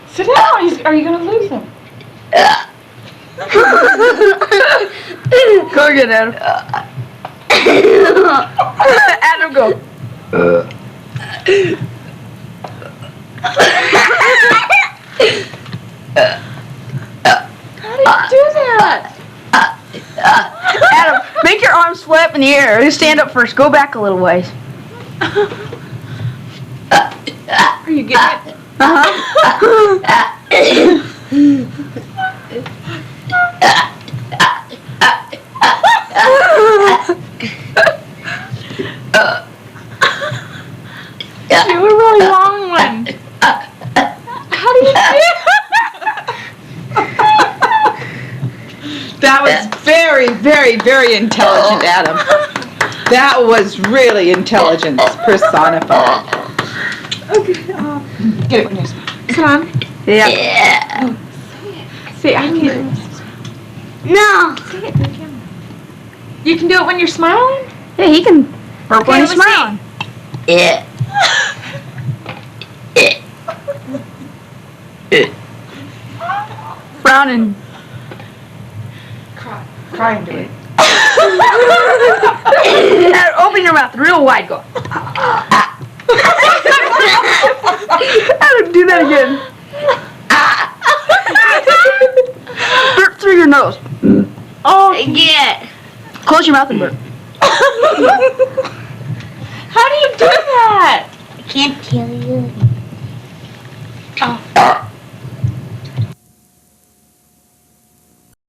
Sit down. Are you going to lose him? Go again, Adam. Adam, go. How do you do that? Adam, make your arms flap in the air. You stand up first. Go back a little ways. Are you getting it? You were a really long one. How do you do that? That was very, very, very intelligent, Adam. That was really intelligence personified. Okay. Get it when you're smiling. Sit on. Yeah. Say, I can't. No. Say it to the camera. You can do it when you're smiling? Yeah, he can burp when he's let's see. smiling. Yeah. Frowning. Cry into it. Open your mouth real wide. Go. Adam, do that again. Burp through your nose. Oh, Yeah. Close your mouth and burp. how do you do that? I can't tell you. Oh.